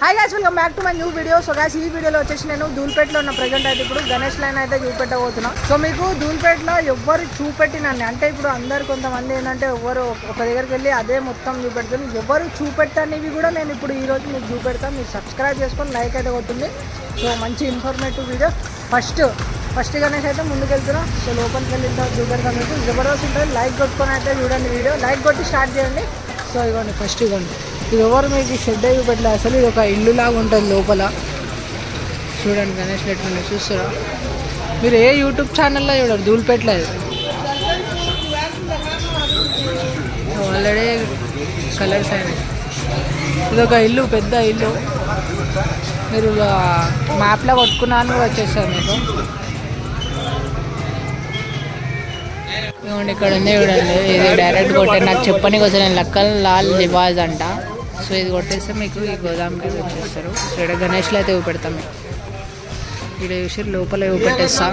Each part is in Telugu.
Hi guys, welcome back to my new video. So guys, ఈ వీడియోలో వచ్చేసి నేను ధూల్పేటలో ఉన్న ప్రజెంట్ అయితే ఇప్పుడు గణేష్ లైన్ అయితే చూపెట్టబోతున్నా. సో మీకు ధూల్పేటలో ఎవ్వరు చూపెట్టినండి అంటే ఇప్పుడు అందరు కొంతమంది ఏంటంటే ఎవరు ఒక దగ్గరికి వెళ్ళి అదే మొత్తం చూపెడుతుంది. ఎవరు చూపెట్టనివి కూడా నేను ఇప్పుడు ఈరోజు మీకు చూపెడతాను. మీరు సబ్స్క్రైబ్ చేసుకొని లైక్ అయితే కొట్టుంది. సో మంచి ఇన్ఫర్మేటివ్ వీడియో. ఫస్ట్ గణేష్ అయితే ముందుకు వెళ్తున్నాం. సో లోపలికి వెళ్ళిన తర్వాత చూపెడతాం. మీకు జబర్దస్త్ ఉంటుంది. లైక్ కొట్టుకొని అయితే చూడండి వీడియో. లైక్ కొట్టి స్టార్ట్ చేయండి. సో ఇవ్వండి ఫస్ట్ ఇవ్వండి. ఇది ఎవరు మీకు షెడ్ అయ్యి పెట్టలేదు, అసలు ఇది ఒక ఇల్లు లాగా ఉంటుంది లోపల. చూడండి గణేష్ ఎట్లుండే చూస్తారా మీరు. ఏ యూట్యూబ్ ఛానల్లో చూడరు ధూల్పేటలేదు. ఆల్రెడీ కలర్స్ అయినాయి. ఇది ఒక ఇల్లు, పెద్ద ఇల్లు. మీరు మ్యాప్లో కొట్టుకున్నాను వచ్చేస్తారు మీకు. ఇవ్వండి ఇక్కడ ఉంది చూడండి. ఇది డైరెక్ట్ కొట్టే నాకు చెప్పని కోసం నేను లక్కల్ లాల్ లివాజ్ అంట. సో ఇది కొట్టేస్తే మీకు ఈ గోదాంకి వచ్చేస్తారు. సో ఇక్కడ గణేష్లో అయితే పెడతాం. ఇక్కడ చూసి లోపల పెట్టేస్తా.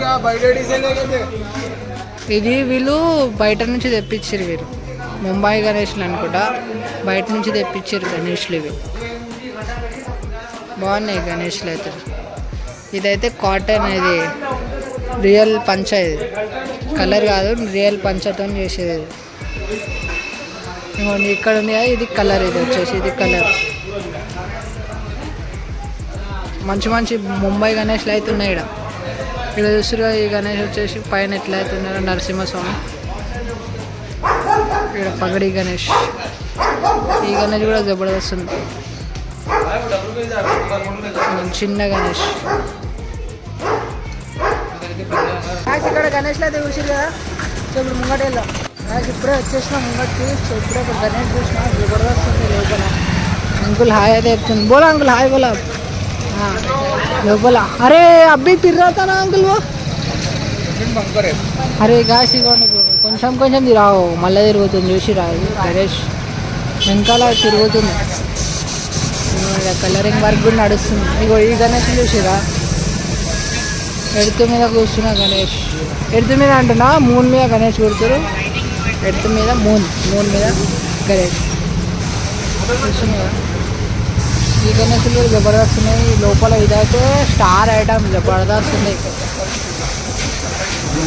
ఇది వీళ్ళు బయట నుంచి తెప్పించారు. వీరు ముంబై గణేష్లు అనుకుంటా, బయట నుంచి తెప్పించారు గణేష్లు. ఇవి బాగున్నాయి గణేష్లు అయితే. ఇదైతే కాటన్, ఇది రియల్ పంచ. ఇది కలర్ కాదు, రియల్ పంచతో చేసేది. ఇక్కడ ఉంది కదా, ఇది కలర్. ఇది వచ్చేసి ఇది కలర్. మంచి మంచి ముంబై గణేష్లు అయితే ఉన్నాయి. ఇక్కడ చూస్తుగా ఈ గణేష్ వచ్చేసి పైన ఎట్లా అవుతున్నారో నరసింహస్వామి. ఇక్కడ పగడి గణేష్. ఈ గణేష్ కూడా జబర్దస్త్ ఉంది. చిన్న గణేష్. ఇక్కడ గణేష్లో అయితే చూసి కదా. సో ఇప్పుడు ముంగట వెళ్దాం. ఇప్పుడే వచ్చేసిన ముంగట్కి. సో ఇప్పుడే ఒక గణేష్ చూసిన జబర్దస్త్ ఉంది లోపల. అంకుల్ హాయ్ అయితే చెప్తుంది. బోలా అంకుల్ హాయ్ బోలా లోపల. అరే అబ్బి తిర్రాతానా అంకుల్ వో. అరే గాయస్ ఇవ్వండి కొంచెం కొంచెం రావు, మళ్ళీ తిరుగుతుంది చూసి రాదు. గణేష్ వెనకాల తిరుగుతుంది. కలరింగ్ వర్క్ కూడా నడుస్తుంది. ఇగో ఈ గణేష్ చూసిరా, ఎడుతు మీద కూర్చున్న గణేష్. ఎడుతు మీద అంటున్నా, మూన్ మీద గణేష్ కూర్చురు. ఎడుతు మీద మూన్ మీద గణేష్ కూర్చుని కదా. ఈ గణేష్లు కూడా జబర్దస్త్ ఉన్నాయి లోపల. ఇదైతే స్టార్ ఐటమ్ జబర్దస్త్ ఉంది.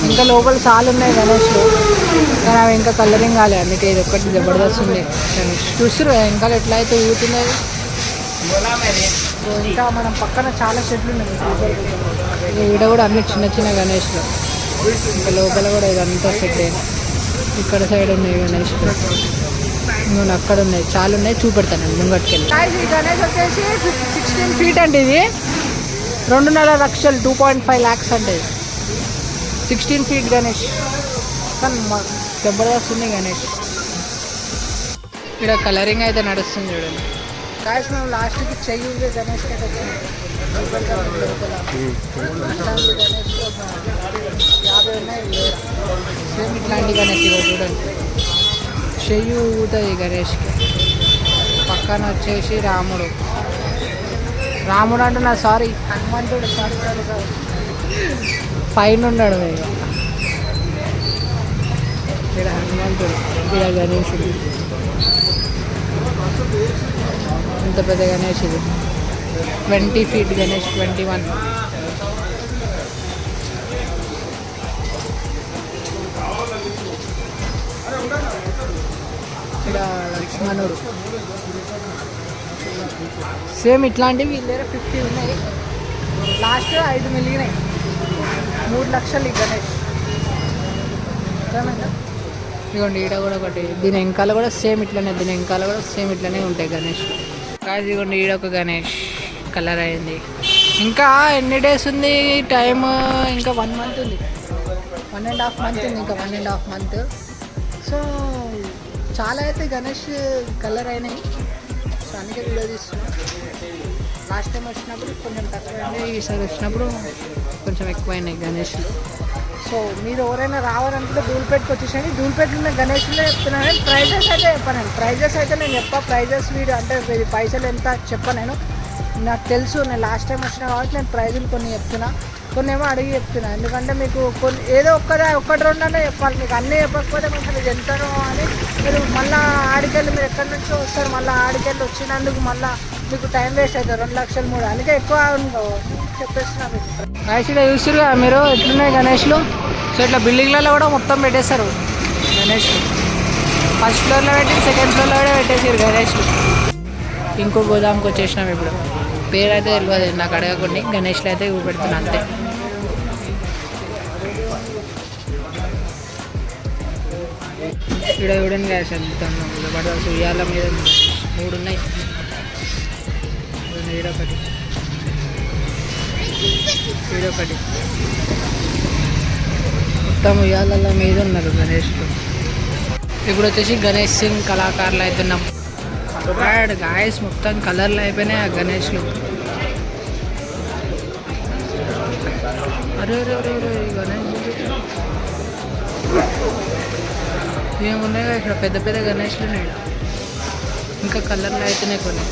ఇంకా లోపల చాలా ఉన్నాయి గణేష్లు, కానీ అవి ఇంకా కలరింగ్ కాలే. అందుకే ఇది ఒక్కటి జబర్దస్త్ ఉంది గణేష్. చూస్తురు ఇంకా ఎట్లా అయితే ఊగుతున్నాయి. సో ఇంకా మనం పక్కన చాలా చెట్లు ఉన్నాయి. ఈడ కూడా అన్ని చిన్న చిన్న గణేష్లు. ఇంకా లోపల కూడా ఇదంతా సెట్ అయింది. ఇక్కడ సైడ్ ఉన్నాయి గణేష్. నేను అక్కడ ఉన్నాయి, చాలా ఉన్నాయి, చూపెడతాను నేను ముంగట్కి వెళ్ళి. ఈ గణేష్ వచ్చేసి 16 feet అంటే ఇది 2.5 లక్షలు, 2.5 lakhs అంటే 16 feet గణేష్. కానీ జబర్దస్త్ ఉంది గణేష్. ఇక్కడ కలరింగ్ అయితే నడుస్తుంది చూడండి. గాయస్ మేము లాస్ట్కి చెయ్యి గణేష్కి అయితే వచ్చినాం. 50 ఉన్నాయి. సేమ్ ఇట్లాంటి గణేష్ ఇవ్వ చూడండి. చెయ్యి ఊగుతుంది గణేష్కి. పక్కన వచ్చేసి రాముడు అంటున్నా, సారీ హనుమంతుడు. సారీ పైన ఉన్నాడు మీరు. ఇక్కడ హనుమంతుడు, ఇక్కడ గణేషుడు. ఇంత పెద్ద గణేష్ ఇది 20 feet గణేష్, 21. ఇక్కడ లక్ష్మణుడు. సేమ్ ఇట్లాంటివి వీళ్ళ దగ్గర 50 ఉన్నాయి. లాస్ట్ 5 మిలిగినాయి. 3 లక్షలు ఈ గణేష్. ఇదిగోండి ఈడ కూడా ఒకటి. దీని వెనకాల కూడా సేమ్ ఇట్లనే, దీని వెనకాల కూడా సేమ్ ఇట్లనే ఉంటాయి గణేష్. కాదు ఇదిగోండి ఈడ ఒక గణేష్ కలర్ అయింది. ఇంకా ఎన్ని డేస్ ఉంది టైం? ఇంకా 1 month ఉంది, 1.5 month ఉంది. ఇంకా 1.5 month. సో చాలా అయితే గణేష్ కలర్ అయినాయి. సో అందుకే వీడియో తీస్తున్నాం. లాస్ట్ టైం వచ్చినప్పుడు కొంచెం తక్కువైంది, ఈసారి వచ్చినప్పుడు కొంచెం ఎక్కువైనాయి గణేష్లు. సో మీరు ఎవరైనా రావాలనుకుంటే ధూల్పేటకి వచ్చేసండి. ధూల్పేటలో ఉన్న గణేష్లో చెప్తున్నాను. ప్రైజెస్ అయితే చెప్పాను. ప్రైజెస్ అయితే నేను ప్రైజెస్ వీడియో అంటే పైసలు ఎంత చెప్పాను. నేను నాకు తెలుసు, నేను లాస్ట్ టైం వచ్చినా కాబట్టి నేను ప్రైజులు కొన్ని చెప్తున్నా, కొన్ని ఏమో అడిగి చెప్తున్నా. ఎందుకంటే మీకు కొన్ని ఏదో ఒక్కటి రెండనే చెప్పాలి. మీకు అన్నీ చెప్పకపోతే కొంచెం ఇది ఎంతనో అని మీరు మళ్ళీ ఆడికెళ్ళి మీరు ఎక్కడి నుంచో వస్తారు. మళ్ళీ ఆడికెళ్ళి వచ్చినందుకు మళ్ళీ మీకు టైం వేస్ట్ అవుతుంది 2 లక్షలు 3 అందుకే ఎక్కువ చెప్పేస్తున్నాను. ఇక్కడ చూస్తురుగా మీరు ఎట్లున్నాయి గణేష్లు. సో ఇట్లా బిల్డింగ్లలో కూడా మొత్తం పెట్టేస్తారు గణేష్లు. ఫస్ట్ ఫ్లోర్లో పెట్టి సెకండ్ ఫ్లోర్లో కూడా పెట్టేసారు గణేష్లు. ఇంకో గోదాంకి వచ్చేసినాం ఇప్పుడు. పేరు అయితే తెలియదు నాకు అడగకుండా, గణేష్లు అయితే పెడుతున్నా అంతే. ఇక్కడ చూడండి గ్యాస్ వెళ్తాను జబర్దస్త్ ఉయ్యాల మీద 3 ఉన్నాయి. ఈడొకటి మొత్తం ఉయ్యాల మీద ఉన్నారు గణేష్లు. ఇప్పుడు వచ్చేసి గణేష్ సింగ్ కళాకారులు అవుతున్నాం. గాయస్ మొత్తం కలర్లు అయిపోయినాయి ఆ గణేష్లు. అరే గణేష్ ఏమున్నాయి ఇక్కడ పెద్ద పెద్ద గణేష్లు ఉన్నాయి. ఇంకా కలర్లు అయితేనే కొన్ని.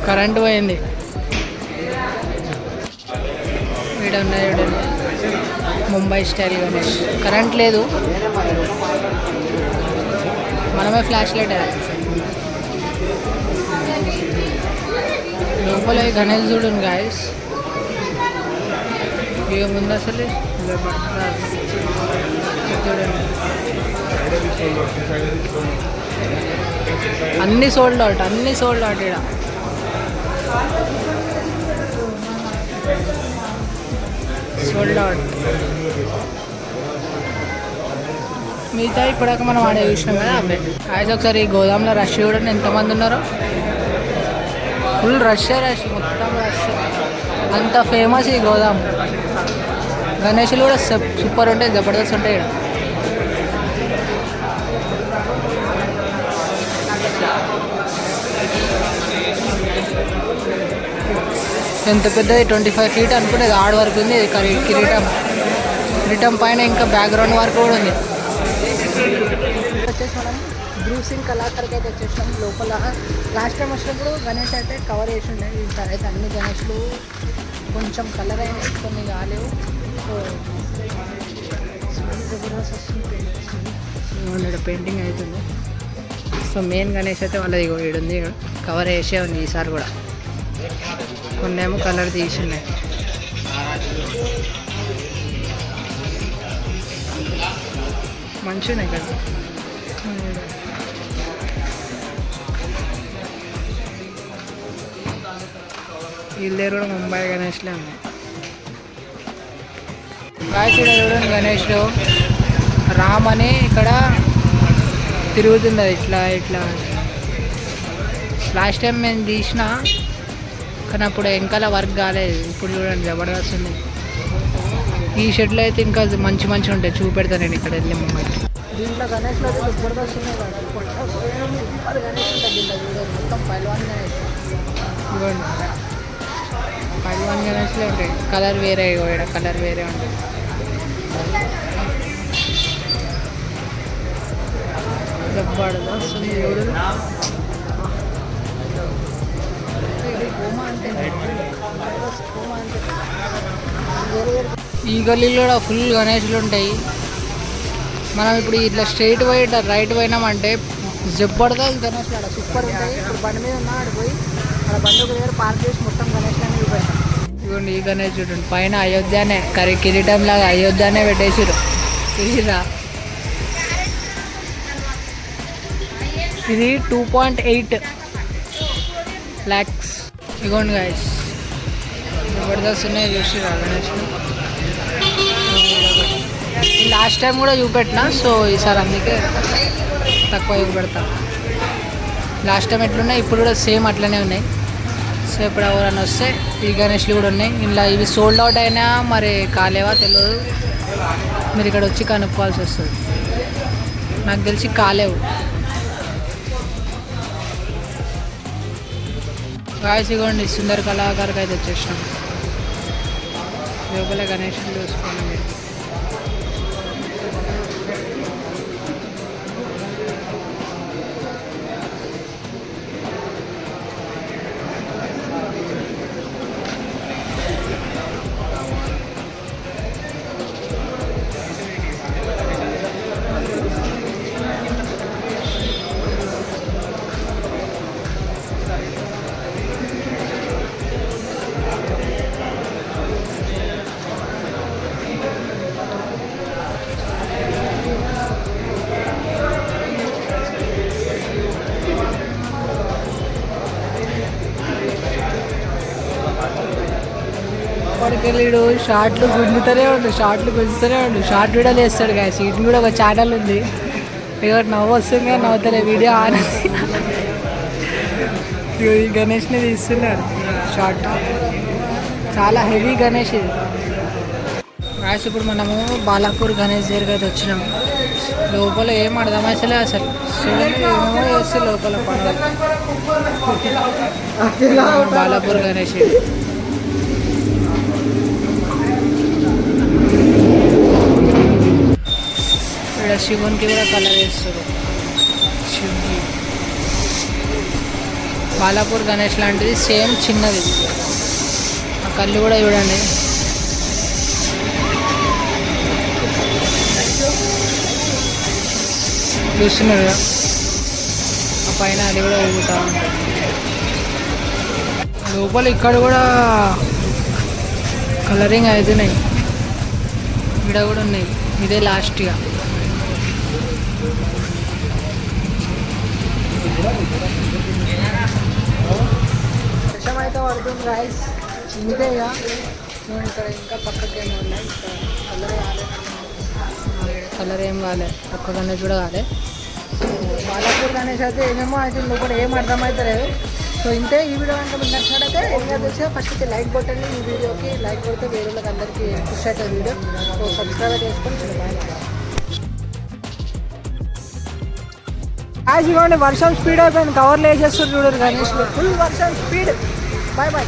కరెంటు పోయింది. ఇక్కడ ఉన్నాయి చూడండి ముంబై స్టైల్ గణేష్. కరెంట్ లేదు, మనమే ఫ్లాష్ లైట్ లోపల గణేష్ చూడండి గాయస్. ఏముంది అసలు చూడండి. అన్నీ సోల్డ్ అవుట్ ఇక్కడ. Sold out. మిగతా ఇప్పటిదాకా మనం ఆడే చూసినాం కదా అబ్బాయి. అయితే ఒకసారి ఈ గోదాంలో రష్ చూడండి ఎంతమంది ఉన్నారో. ఫుల్ రష్ మొత్తం రష్. అంత ఫేమస్ ఈ గోదాం. గణేష్లు కూడా సూపర్ ఉంటాయి, జబర్దస్త్ ఉంటాయి ఇక్కడ. ఎంత పెద్దది 25 feet అనుకునేది ఆడ వరకు ఉంది. కిరీటం పైన ఇంకా బ్యాక్గ్రౌండ్ వరకు కూడా ఉంది. వచ్చేసి మనం బ్రూసింగ్ కళాకారుకి అయితే వచ్చేసాం. లోపల లాస్ట్ టైం వచ్చినప్పుడు గణేష్ అయితే కవర్ చేసి ఉండే. ఈసారి అయితే అన్ని గణేష్లు కొంచెం కలర్ అయినాయి, కొన్ని కాలేవు. సో పెయింటింగ్ అవుతుంది. సో మెయిన్ గణేష్ అయితే వాళ్ళది ఉంది, కవర్ వేసే ఉంది ఈసారి కూడా. కొన్ని ఏమో కలర్ తీసి ఉన్నాయి. మంచిగా ఉన్నాయి కదా. వీళ్ళ దగ్గర కూడా ముంబై గణేష్లే ఉన్నాయి. ఇక్కడ చూడండి గణేష్లో రామ్ అని ఇక్కడ తిరుగుతుంది అది ఇట్లా. లాస్ట్ టైం మేము తీసిన కానీ అప్పుడు వెనకాల వర్క్ కాలేదు. ఇప్పుడు చూడండి జబర్దస్త్ ఉంది. ఈ షెడ్లో అయితే ఇంకా మంచి ఉంటాయి, చూపెడతాను నేను ఇక్కడ వెళ్ళి ముంబైకి. దీంట్లో గణేష్లో అయితే జబర్దస్త్ ఉన్నాయి కదా. గణేష్ ఉంటుంది మొత్తం పైల్వాన్ గణేష్. ఇవ్వండి పైల్వాన్ గణేష్లే ఉంటాయి. కలర్ వేరే ఉంటుంది. జబర్దస్త్ ఉంది చూడు. ఈ గల్లీలో కూడా ఫుల్ గణేష్లు ఉంటాయి. మనం ఇప్పుడు ఇట్లా స్ట్రైట్ పోయి ఇట్లా రైట్ పోయినామంటే జబర్దస్త్ గణేష్లు ఆడ సూపర్ ఉంటాయి. ఇప్పుడు బండి మీద ఉన్నా ఆడిపోయి అక్కడ బండి ఒక దగ్గర పార్క్ చేసి మొత్తం గణేష్లని చూపెడతాం. ఇదిగోండి ఈ గణేష్ చూడండి పైన అయోధ్యనే కిరీటం లాగా అయోధ్యనే పెట్టేసిరు. చూసిరా ఇది 2.8 lakhs. ఇగోండి గాయస్ జబర్దస్త్ ఉన్నాయి చూసిరా గణేష్. లాస్ట్ టైం కూడా చూపెట్టినా, సో ఈసారి అందుకే తక్కువ చూపెడతా. లాస్ట్ టైం ఎట్లున్నాయి ఇప్పుడు కూడా సేమ్ అట్లనే ఉన్నాయి. సో ఇప్పుడు ఎవరైనా వస్తే ఈ గణేష్లు కూడా ఉన్నాయి. ఇలా ఇవి సోల్డ్ అవుట్ అయినా మరి కాలేవా తెలియదు, మీరు ఇక్కడ వచ్చి కనుక్కోవాల్సి వస్తుంది. నాకు తెలిసి కాలేవు. గాయస్ ఇగోండి సుందర్ కళాకారుకి అయితే వచ్చేసినాం. లోపల గణేష్లు చూసుకోండి మీరు. అప్పటికెళ్ళి షార్ట్లు గుంజుతూనే ఉండు, షార్ట్ వీడియోలు వేస్తాడు కదా. సీట్లు కూడా ఒక ఛానల్ ఉంది. ఎవరు నవ్వు వస్తుంది నవ్వుతారే వీడియో ఆన్. ఈ గణేష్ని తీస్తున్నాడు షార్ట్, చాలా హెవీ గణేష్ ఇది. రాసి ఇప్పుడు మనము బాలాపూర్ గణేష్ దగ్గరికి అయితే వచ్చినాము. లోపల ఏం అర్థమైసలే అసలు, చూడండి ఏమేమో చేస్తే లోపల పండుగ. బాలాపూర్ గణేష్ ఇక్కడ శివునికి కూడా కలర్ వేస్తారు. శివుకి బాలాపూర్ గణేష్ లాంటిది సేమ్ చిన్నది. ఆ కళ్ళు కూడా చూడండి. చూస్తున్నారు కదా ఆ పైన, అది కూడా ఊగుతా ఉంటుంది. లోపల ఇక్కడ కూడా కలరింగ్ అవుతున్నాయి, ఇక్కడ కూడా ఉన్నాయి. ఇదే లాస్ట్గా. వర్షం అయితే పడుతుంది గాయస్, ఇంతే ఇక. నేను ఇక్కడ ఇంకా పక్కకేమో ఉన్నాయి, కలర్ ఏం కాలే, ఒక్క గణేష్ కూడా కాలే. బాలాపూర్ గణేష్ అయితే ఏమేమో అయితే లోపల ఏం అర్థమవుతలేదు. సో ఇంతే. ఈ వీడియో కనుక మీకు నచ్చినట్టయితే ఏం చేస్తే ఫస్ట్ లైక్ కొట్టండి. ఈ వీడియోకి లైక్ కొడితే వేరే వాళ్ళకి అందరికీ పుష్ అవుతుంది వీడియో. సో సబ్స్క్రైబ్ చేసుకొని ఇవ్వండి. వర్షం స్పీడ్ అయిపోయింది, కవర్లు వేసేస్తారు చూడరు గణేష్, ఫుల్ వర్షం స్పీడ్. Bye bye.